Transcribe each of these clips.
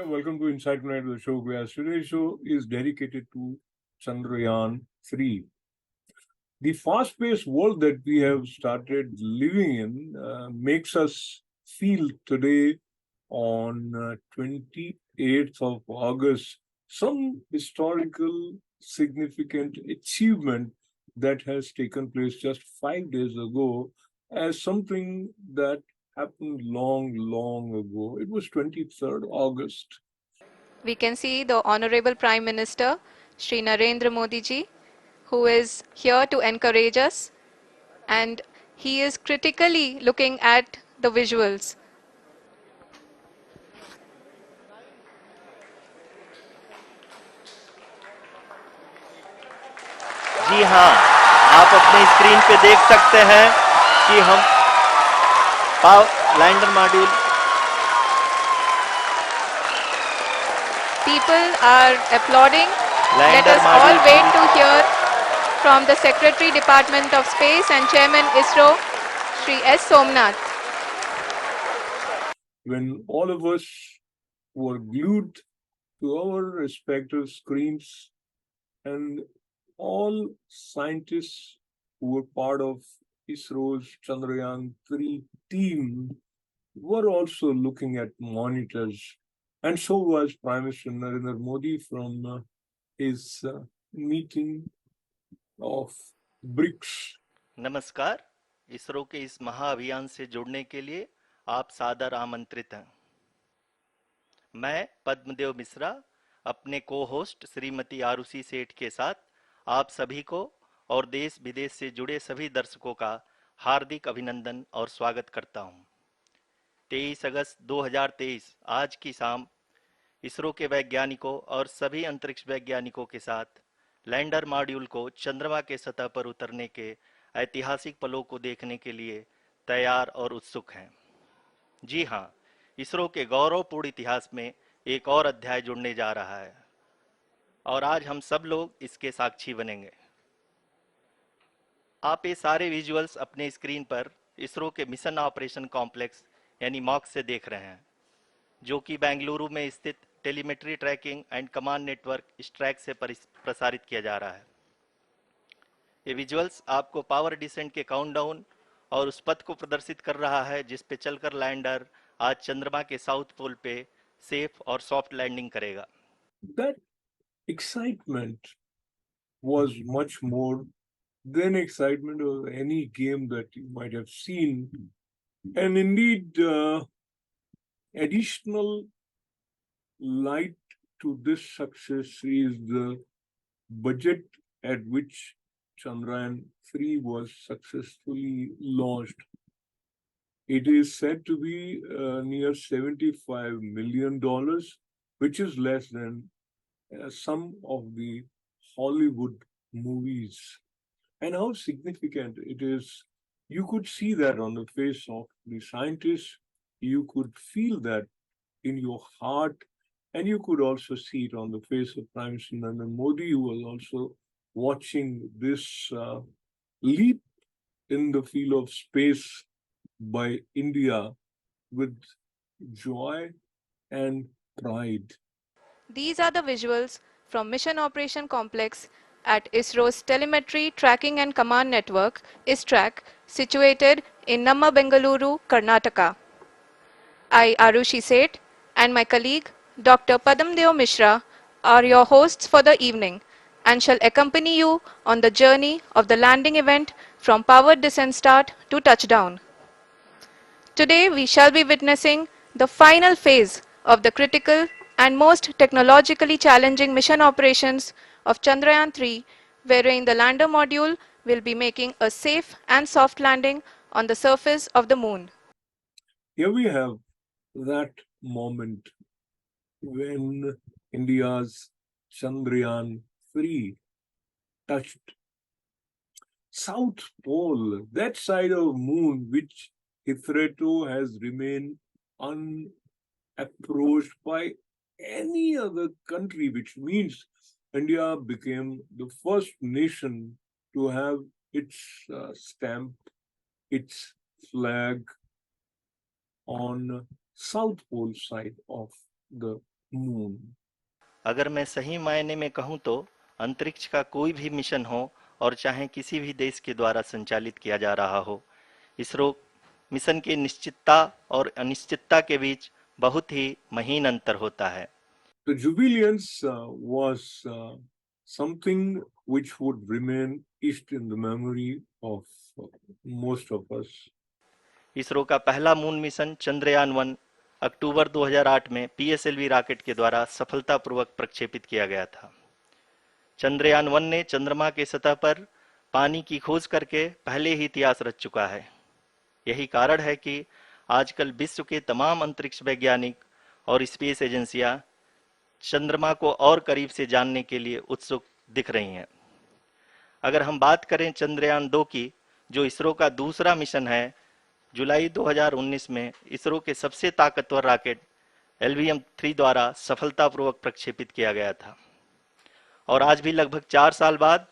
Welcome to Insight Tonight with Ashok Vyas. Today's show is dedicated to Chandrayaan-3. The fast-paced world that we have started living in makes us feel today on 28th of August some historical significant achievement that has taken place just 5 days ago as something that happened long, long ago. It was 23rd August. We can see the Honorable Prime Minister, Shri Narendra Modi ji, who is here to encourage us, and he is critically looking at the visuals. जी हाँ, आप अपने screen पे देख सकते हैं कि हम lander module People are applauding. Let lander us all module wait to hear from the Secretary Department of Space and Chairman ISRO, Shri S. Somnath. When all of us were glued to our respective screens, and all scientists who were part of ISRO's Chandrayaan-3 team were also looking at monitors. And so was Prime Minister Narendra Modi from his meeting of BRICS. नमस्कार, इसरो के इस महाअभियान से जुड़ने के लिए आप सादर आमंत्रित हैं। मैं पद्मदेव मिश्रा अपने को होस्ट श्रीमती आरुषि सेठ के साथ आप सभी को और देश विदेश से जुड़े सभी दर्शकों का हार्दिक अभिनंदन और स्वागत करता हूं। 23 अगस्त 2023 आज की शाम इसरो के वैज्ञानिकों और सभी अंतरिक्ष वैज्ञानिकों के साथ लैंडर मॉड्यूल को चंद्रमा के सतह पर उतरने के ऐतिहासिक पलों को देखने के लिए तैयार और उत्सुक हैं। जी हाँ, इसरो के गौरवपूर्ण इतिहास में एक और अध्याय जुड़ने जा रहा है और आज हम सब लोग इसके साक्षी बनेंगे। आप ये सारे विजुअल्स अपने स्क्रीन पर इसरो के मिशन ऑपरेशन कॉम्प्लेक्स यानी मॉक्स से देख रहे हैं, जो कि बेंगलुरु में स्थित telemetry tracking and command network इस ट्रैक से प्रसारित किया जा रहा है। ये विजुअल्स आपको पावर डिसेंट के काउंटडाउन और उस पथ को प्रदर्शित कर रहा है जिस पे चलकर लैंडर आज चंद्रमा के साउथ पोल पे सेफ और सॉफ्ट लैंडिंग करेगा। That excitement was much more than excitement of any game that you might have seen. And indeed, additional light to this success is the budget at which Chandrayaan-3 was successfully launched. It is said to be near $75 million, which is less than some of the Hollywood movies. And how significant it is, you could see that on the face of the scientists, you could feel that in your heart, and you could also see it on the face of Prime Minister Narendra Modi, who was also watching this leap in the field of space by India with joy and pride. These are the visuals from Mission Operation Complex at ISRO's Telemetry Tracking and Command Network, ISTRAC, situated in Namma, Bengaluru, Karnataka. I, Arushi Seth, and my colleague, Dr. Padamdeo Mishra, are your hosts for the evening and shall accompany you on the journey of the landing event from powered descent start to touchdown. Today, we shall be witnessing the final phase of the critical and most technologically challenging mission operations of Chandrayaan-3, wherein the lander module will be making a safe and soft landing on the surface of the moon. Here we have that moment when India's Chandrayaan-3 touched South Pole, that side of moon which hitherto has remained unapproached by any other country, which means India became the first nation to have its stamp, its flag on South Pole side of the moon. अगर मैं सही मायने में कहूं तो अंतरिक्ष का कोई भी मिशन हो और चाहे किसी भी देश के द्वारा संचालित किया जा रहा हो, इसरो मिशन की निश्चितता और अनिश्चितता के बीच बहुत ही महीन अंतर होता है। The Jubileans was something which would remain etched in the memory of most of us. ISRO का पहला मून मिशन चंद्रयान 1 अक्टूबर 2008 में पीएसएलवी रॉकेट के द्वारा सफलतापूर्वक प्रक्षेपित किया गया था। चंद्रयान 1 ने चंद्रमा के सतह पर पानी की खोज करके पहले ही इतिहास रच चुका है। यही कारण है कि आजकल विश्व के तमाम अंतरिक्ष वैज्ञानिक और स्पेस एजेंसियां चंद्रमा को और करीब से जानने के लिए उत्सुक दिख रही हैं। अगर हम बात करें चंद्रयान 2 की, जो इसरो का दूसरा मिशन है, जुलाई 2019 में इसरो के सबसे ताकतवर रॉकेट LVM-3 द्वारा सफलतापूर्वक प्रक्षेपित किया गया था और आज भी लगभग 4 साल बाद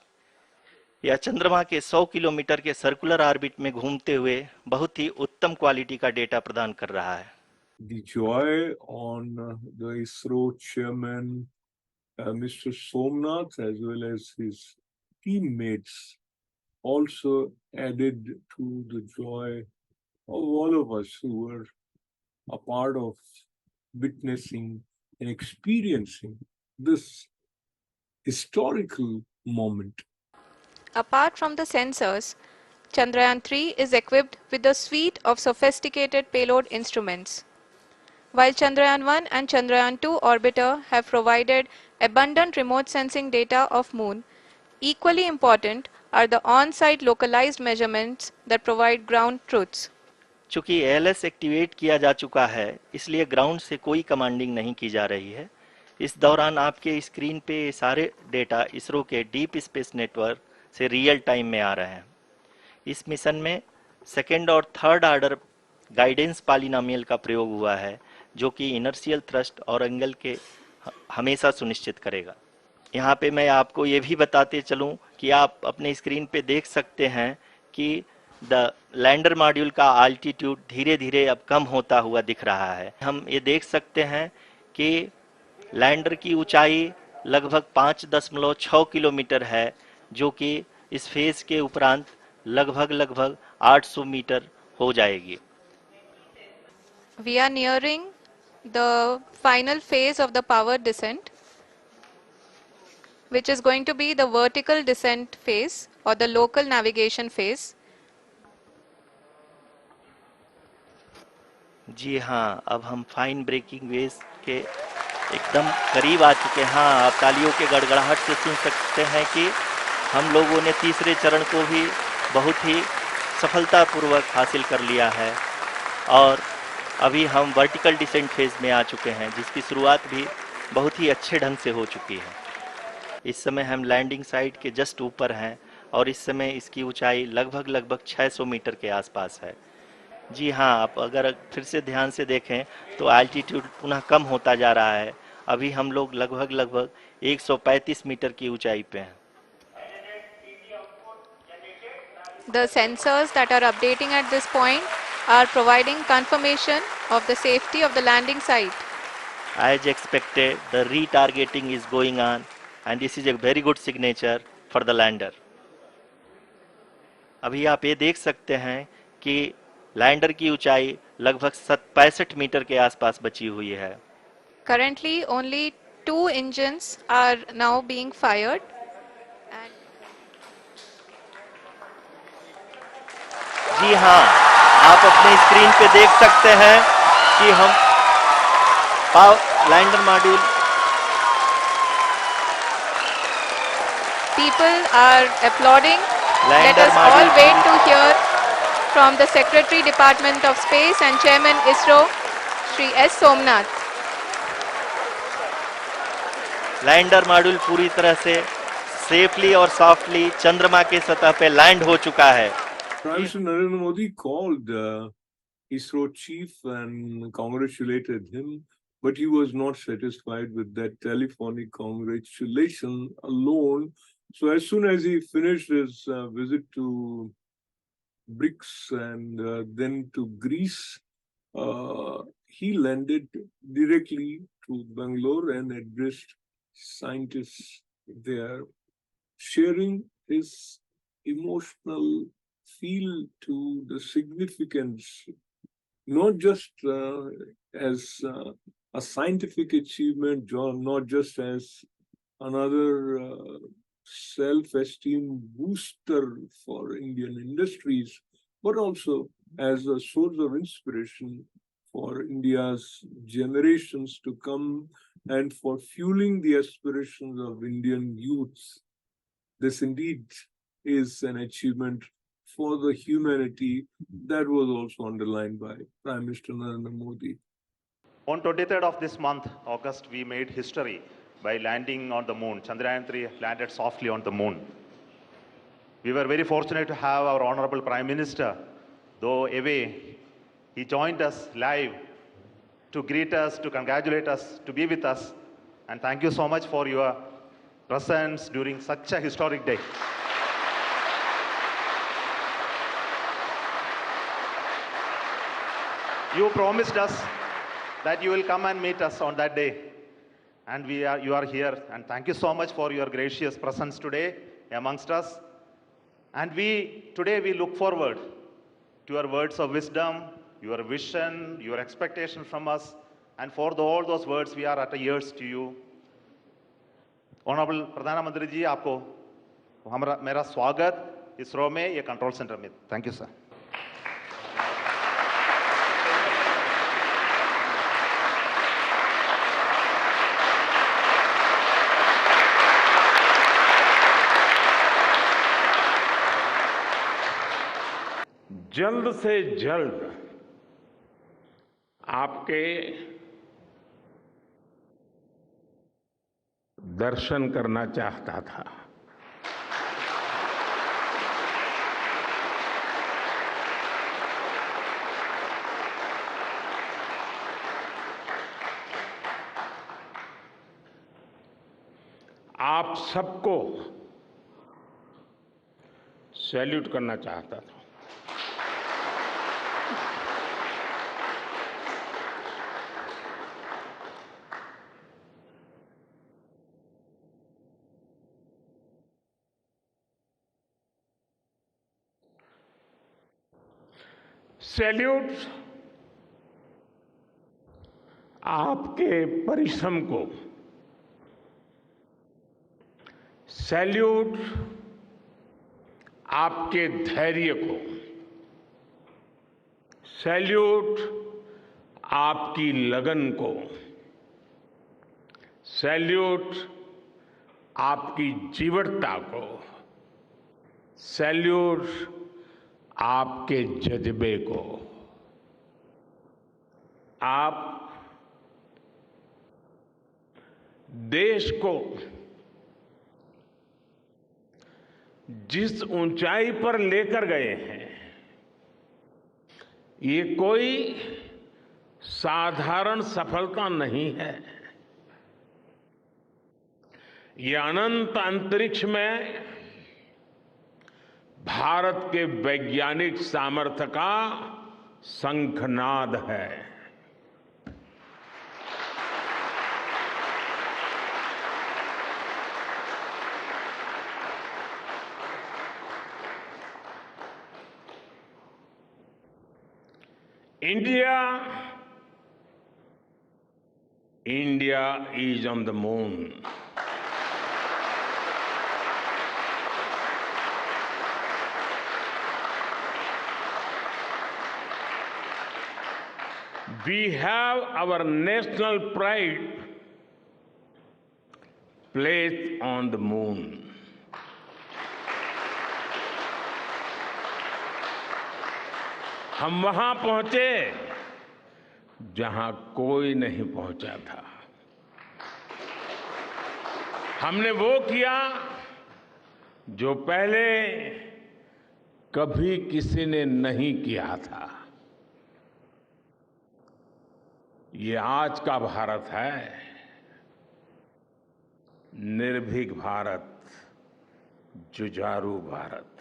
यह चंद्रमा के 100 किलोमीटर के सर्कुलर ऑर्बिट में घूमते हुए बहुत ही उत्तम क्वालिटी का डेटा प्रदान कर रहा है। The joy on the ISRO chairman, Mr. Somnath, as well as his teammates, also added to the joy of all of us who were a part of witnessing and experiencing this historical moment. Apart from the sensors, Chandrayaan-3 is equipped with a suite of sophisticated payload instruments. While Chandrayaan-1 and Chandrayaan-2 orbiter have provided abundant remote sensing data of Moon, equally important are the on-site localized measurements that provide ground truths. चूंकि ALS activate किया जा चुका है, इसलिए ground से कोई commanding नहीं की जा रही है। इस दौरान आपके स्क्रीन पे ये सारे डेटा इसरो के डीप स्पेस नेटवर्क से रियल टाइम में आ रहे हैं। इस मिशन में सेकेंड और थर्ड ऑर्डर गाइडेंस पॉलिनोमियल का प्रयोग हुआ है, जो कि इनर्शियल थ्रस्ट और एंगल के हमेशा सुनिश्चित करेगा। यहाँ पे मैं आपको ये भी बताते चलूँ कि आप अपने स्क्रीन पे देख सकते हैं कि द लैंडर मॉड्यूल का आल्टीट्यूड धीरे धीरे अब कम होता हुआ दिख रहा है। हम ये देख सकते हैं कि लैंडर की ऊंचाई लगभग 5.6 किलोमीटर है, जो कि इस फेज के उपरांत लगभग 800 मीटर हो जाएगी। We are nearing the final phase of the power descent, which is going to be the vertical descent phase or the local navigation phase. जी हाँ, अब हम फाइन ब्रेकिंग वेव्स के एकदम करीब आ चुके हैं। हाँ, आप तालियों के गड़गड़ाहट से सुन सकते हैं कि हम लोगों ने तीसरे चरण को भी बहुत ही सफलतापूर्वक हासिल कर लिया है और अभी हम वर्टिकल डिसेंट फेज में आ चुके हैं, जिसकी शुरुआत भी बहुत ही अच्छे ढंग से हो चुकी है। इस समय हम लैंडिंग साइट के जस्ट ऊपर हैं और इस समय इसकी ऊंचाई लगभग 600 मीटर के आसपास है। जी हाँ, आप अगर फिर से ध्यान से देखें तो एल्टीट्यूड पुनः कम होता जा रहा है। अभी हम लोग लगभग 135 मीटर की ऊंचाई पे हैं। The sensors that are updating at this point are providing confirmation of the safety of the landing site. As expected, the retargeting is going on and this is a very good signature for the lander. अभी आप ये देख सकते हैं कि lander की ऊंचाई लगभग 65 मीटर के आसपास बची हुई है। Currently, only 2 engines are now being fired. And जी हाँ, आप अपने स्क्रीन पे देख सकते हैं कि हम lander module people are applauding. Let lander us all module wait to hear from the Secretary Department of Space and Chairman ISRO, Shri S. Somnath. Lander module पूरी तरह से सेफली और सॉफ्टली चंद्रमा के सतह पे लैंड हो चुका है। Prime Minister Narendra Modi called ISRO chief and congratulated him, but he was not satisfied with that telephonic congratulation alone. So as soon as he finished his visit to BRICS and then to Greece, he landed directly to Bangalore and addressed scientists there, sharing his emotional feel to the significance, not just as a scientific achievement, not just as another self-esteem booster for Indian industries, but also as a source of inspiration for India's generations to come and for fueling the aspirations of Indian youths. This indeed is an achievement for the humanity that was also underlined by Prime Minister Narendra Modi. On 23rd of this month, August, we made history by landing on the moon. Chandrayaan-3 landed softly on the moon. We were very fortunate to have our Honorable Prime Minister, though away, he joined us live to greet us, to congratulate us, to be with us. And thank you so much for your presence during such a historic day. You promised us that you will come and meet us on that day. And you are here. And thank you so much for your gracious presence today amongst us. And today we look forward to your words of wisdom, your vision, your expectation from us. And for all those words, we are at ears to you. Honorable प्रधानमंत्री जी, आपको मेरा स्वागत इसरो में, ये control centre में. Thank you, sir. जल्द से जल्द आपके दर्शन करना चाहता था. आप सबको सैल्यूट करना चाहता था. सैल्यूट आपके परिश्रम को, सैल्यूट आपके धैर्य को, सैल्यूट आपकी लगन को, सैल्यूट आपकी जीवटता को, सैल्यूट आपके जज्बे को. आप देश को जिस ऊंचाई पर लेकर गए हैं, ये कोई साधारण सफलता नहीं है. ये अनंत अंतरिक्ष में भारत के वैज्ञानिक सामर्थ्य का शंखनाद है. India is on the moon. We have our national pride placed on the moon. हम वहां पहुंचे जहां कोई नहीं पहुंचा था. हमने वो किया जो पहले कभी किसी ने नहीं किया था. ये आज का भारत है, निर्भीक भारत, जुझारू भारत.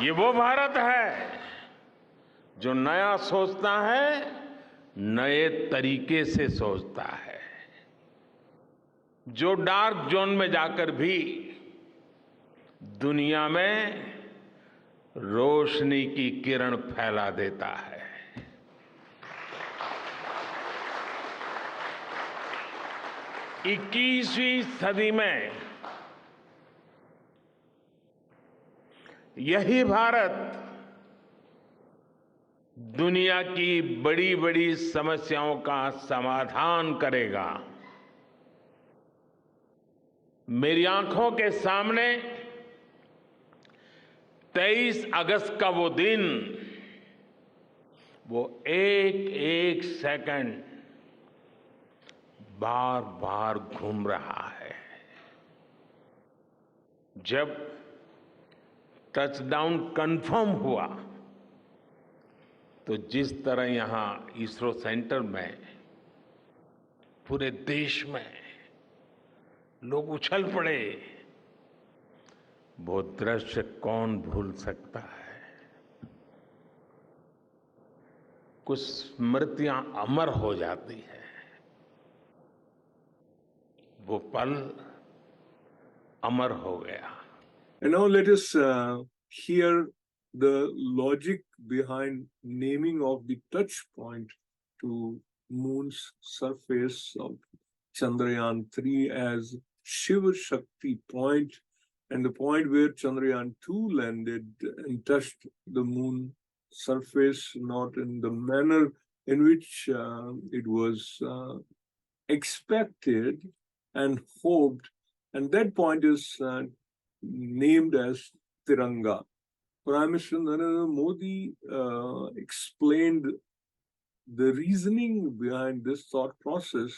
ये वो भारत है जो नया सोचता है नए तरीके से सोचता है, जो डार्क जोन में जाकर भी दुनिया में रोशनी की किरण फैला देता है। 21वीं सदी में यही भारत दुनिया की बड़ी बड़ी समस्याओं का समाधान करेगा। मेरी आंखों के सामने 23 अगस्त का वो दिन, वो एक एक सेकंड बार बार घूम रहा है। जब टचडाउन कंफर्म हुआ तो जिस तरह यहां इसरो सेंटर में पूरे देश में लोग उछल पड़े, वो दृश्य कौन भूल सकता है। कुछ स्मृतियां अमर हो जाती है। वो पल अमर हो गया। And now let us hear the logic behind naming of the touch point to moon's surface of Chandrayaan-3 as Shiva Shakti point, and the point where Chandrayaan-2 landed and touched the moon surface, not in the manner in which it was expected and hoped, and that point is named as Tiranga. Prime Minister Narendra Modi explained the reasoning behind this thought process,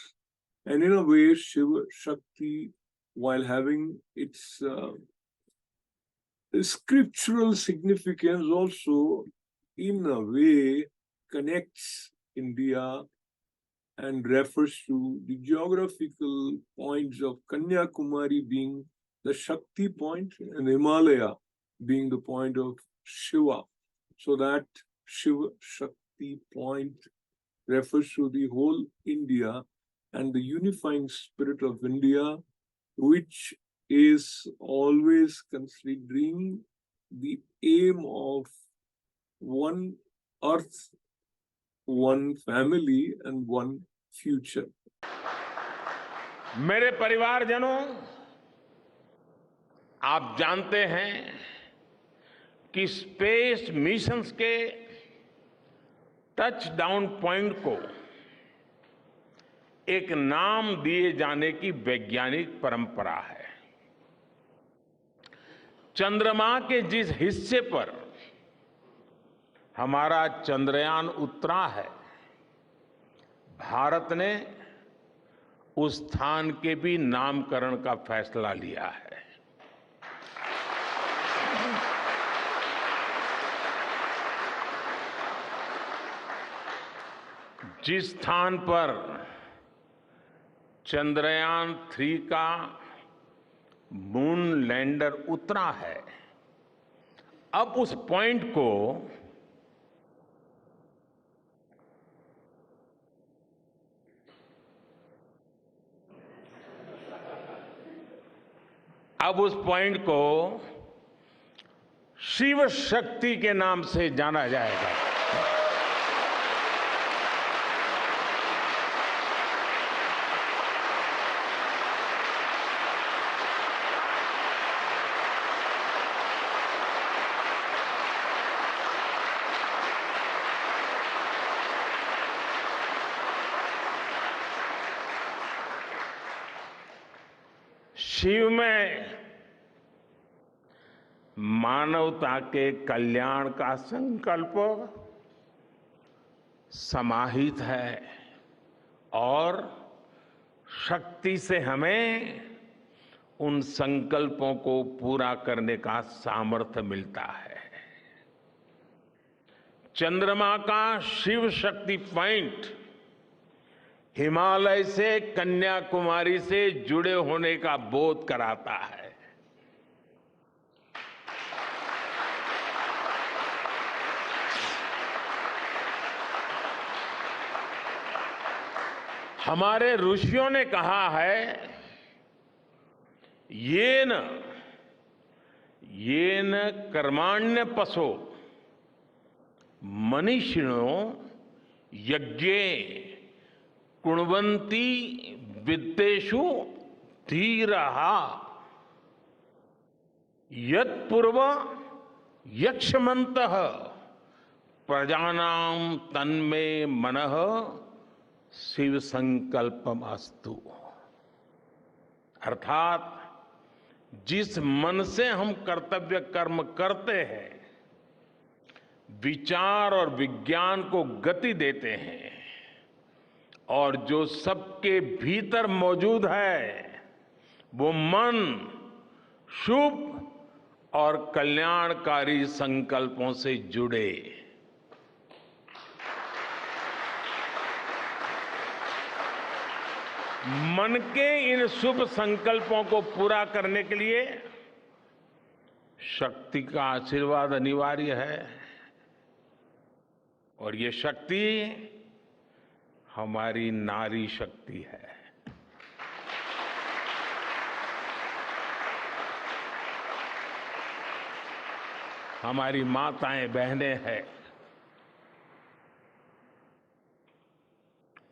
and in a way, Shiva Shakti, while having its scriptural significance, also in a way connects India and refers to the geographical points of Kanyakumari being the Shakti point and Himalaya being the point of Shiva. So that Shiva Shakti point refers to the whole India and the unifying spirit of India, which is always considering the aim of one earth, one family, and one future. मेरे परिवारजनों, आप जानते हैं कि space missions के touch down point को एक नाम दिए जाने की वैज्ञानिक परंपरा है। चंद्रमा के जिस हिस्से पर हमारा चंद्रयान उतरा है, भारत ने उस स्थान के भी नामकरण का फैसला लिया है। जिस स्थान पर चंद्रयान-3 का मून लैंडर उतरा है, अब उस पॉइंट को शिव शक्ति के नाम से जाना जाएगा। शिव में मानवता के कल्याण का संकल्प समाहित है और शक्ति से हमें उन संकल्पों को पूरा करने का सामर्थ्य मिलता है। चंद्रमा का शिव शक्ति पॉइंट हिमालय से कन्याकुमारी से जुड़े होने का बोध कराता है। हमारे ऋषियों ने कहा है, येन कर्माण्य पशो मनीषिणो यज्ञे कुण्वन्ति वित्तेषु धीरः यत्पूर्व यक्षमन्तः प्रजानां तन्मे मनः शिव संकल्पमस्तु। अर्थात जिस मन से हम कर्तव्य कर्म करते हैं, विचार और विज्ञान को गति देते हैं, और जो सबके भीतर मौजूद है, वो मन शुभ और कल्याणकारी संकल्पों से जुड़े। मन के इन शुभ संकल्पों को पूरा करने के लिए शक्ति का आशीर्वाद अनिवार्य है, और ये शक्ति हमारी नारी शक्ति है। हमारी माताएं बहनें हैं।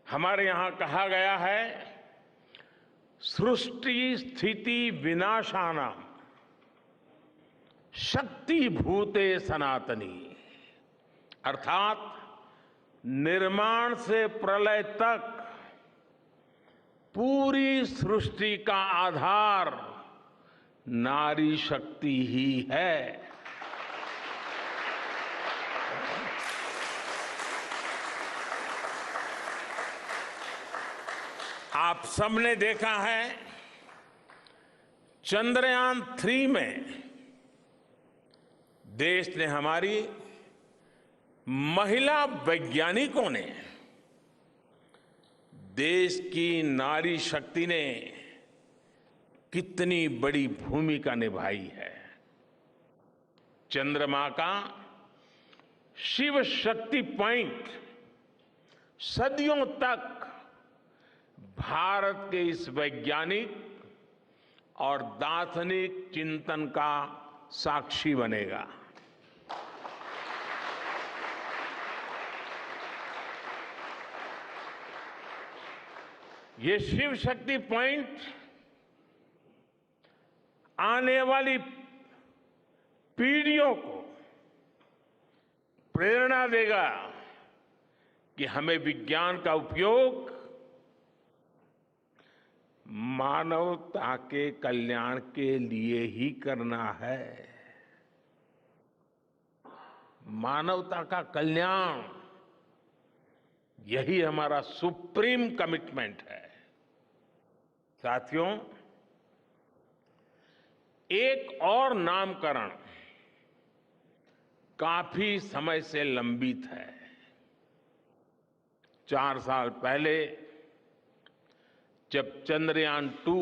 हमारे यहां कहा गया है, सृष्टि स्थिति विनाशानां शक्ति भूते सनातनी। अर्थात निर्माण से प्रलय तक पूरी सृष्टि का आधार नारी शक्ति ही है। आप सबने देखा है, चंद्रयान-3 में देश ने, हमारी महिला वैज्ञानिकों ने, देश की नारी शक्ति ने कितनी बड़ी भूमिका निभाई है। चंद्रमा का शिव शक्ति पॉइंट सदियों तक भारत के इस वैज्ञानिक और दार्शनिक चिंतन का साक्षी बनेगा। ये शिव शक्ति पॉइंट आने वाली पीढ़ियों को प्रेरणा देगा कि हमें विज्ञान का उपयोग मानवता के कल्याण के लिए ही करना है। मानवता का कल्याण, यही हमारा सुप्रीम कमिटमेंट है। साथियों, एक और नामकरण काफी समय से लंबित है। 4 साल पहले जब चंद्रयान-2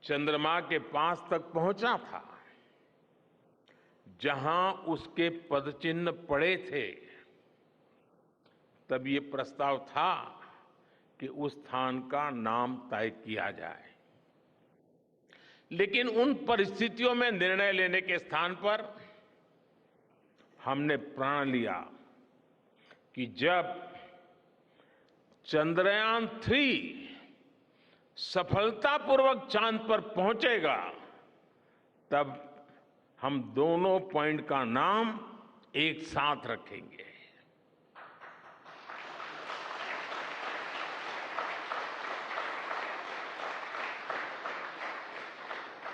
चंद्रमा के पास तक पहुंचा था, जहां उसके पदचिन्ह पड़े थे, तब ये प्रस्ताव था कि उस स्थान का नाम तय किया जाए। लेकिन उन परिस्थितियों में निर्णय लेने के स्थान पर हमने प्रण लिया कि जब चंद्रयान-3 सफलतापूर्वक चांद पर पहुंचेगा, तब हम दोनों पॉइंट का नाम एक साथ रखेंगे।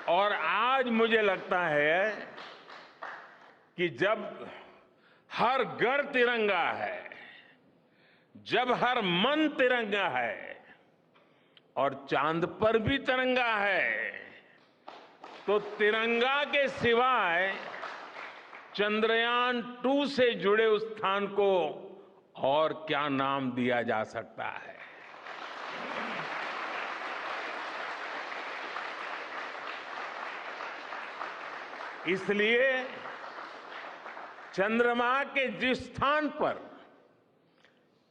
और आज मुझे लगता है कि जब हर घर तिरंगा है, जब हर मन तिरंगा है और चांद पर भी तिरंगा है, तो तिरंगा के सिवाय चंद्रयान-2 से जुड़े उस स्थान को और क्या नाम दिया जा सकता है। इसलिए चंद्रमा के जिस स्थान पर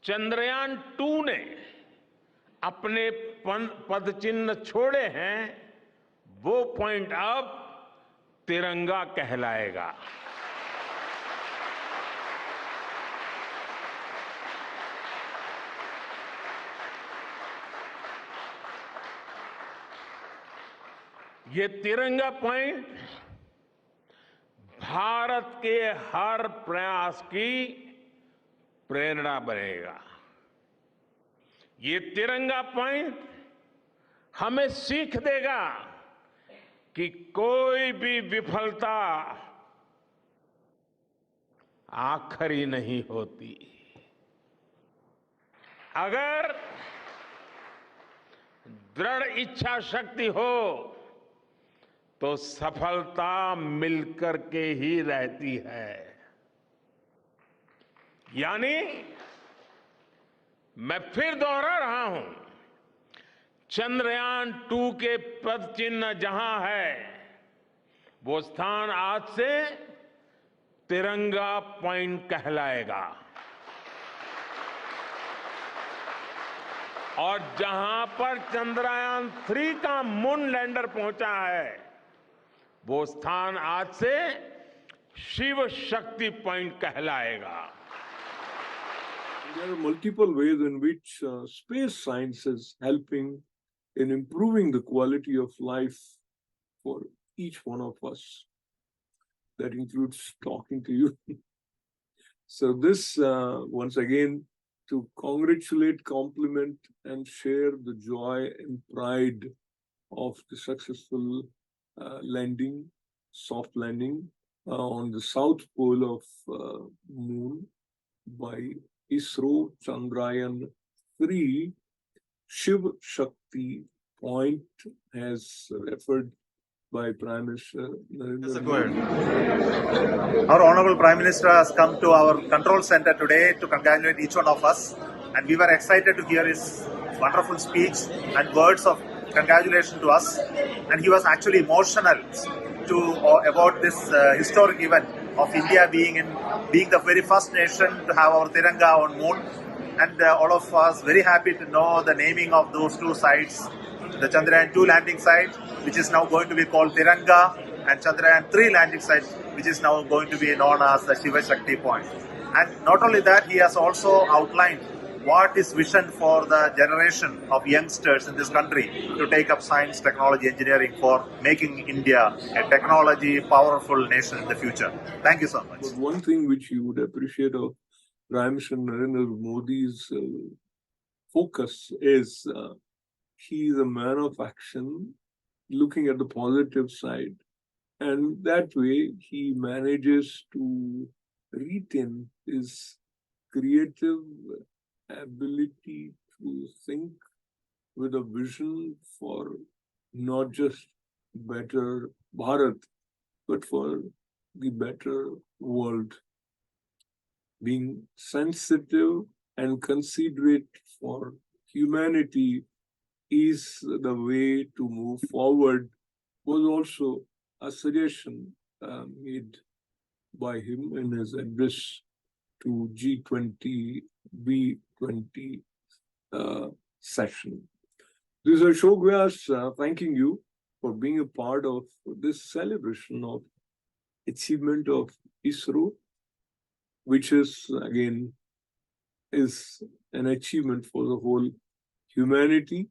चंद्रयान-2 ने अपने पद चिन्ह छोड़े हैं, वो पॉइंट अब तिरंगा कहलाएगा। ये तिरंगा पॉइंट भारत के हर प्रयास की प्रेरणा बनेगा। ये तिरंगा पॉइंट हमें सीख देगा कि कोई भी विफलता आखिरी नहीं होती। अगर दृढ़ इच्छा शक्ति हो तो सफलता मिलकर के ही रहती है। यानी मैं फिर दोहरा रहा हूं, चंद्रयान-2 के पद चिन्ह जहां है, वो स्थान आज से तिरंगा पॉइंट कहलाएगा। और जहां पर चंद्रयान-3 का मून लैंडर पहुंचा है, वो स्थान आज से शिव शक्ति पॉइंट कहलाएगा। There are multiple ways in which space science is helping in improving the quality of life for each one of us. That includes talking to you. So this, once again, to congratulate, compliment, and share the joy and pride of the successful landing, soft landing on the south pole of moon by ISRO Chandrayaan-3 Shiv Shakti point, as referred by Prime Minister Narendra Modi. Our Honorable Prime Minister has come to our control center today to congratulate each one of us, and we were excited to hear his wonderful speech and words of congratulation to us. And he was actually emotional about this historic event of India being the very first nation to have our Tiranga on moon. And all of us very happy to know the naming of those two sites, the Chandrayaan-2 landing site, which is now going to be called Tiranga, and Chandrayaan-3 landing site, which is now going to be known as the Shiva Shakti point. And not only that, he has also outlined what is vision for the generation of youngsters in this country to take up science, technology, engineering for making India a technology powerful nation in the future. Thank you so much. But one thing which you would appreciate of Prime Minister Narendra Modi's focus is he is a man of action, looking at the positive side, and that way he manages to retain his creative ability to think with a vision for not just better Bharat, but for the better world. Being sensitive and considerate for humanity is the way to move forward, was also a suggestion made by him in his address to G20, B20 session. This is Ashok Vyas thanking you for being a part of this celebration of achievement of ISRO, which is again is an achievement for the whole humanity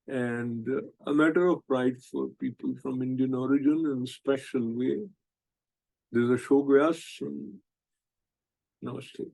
and a matter of pride for people from Indian origin in a special way. This is Ashok Vyas. Namaste.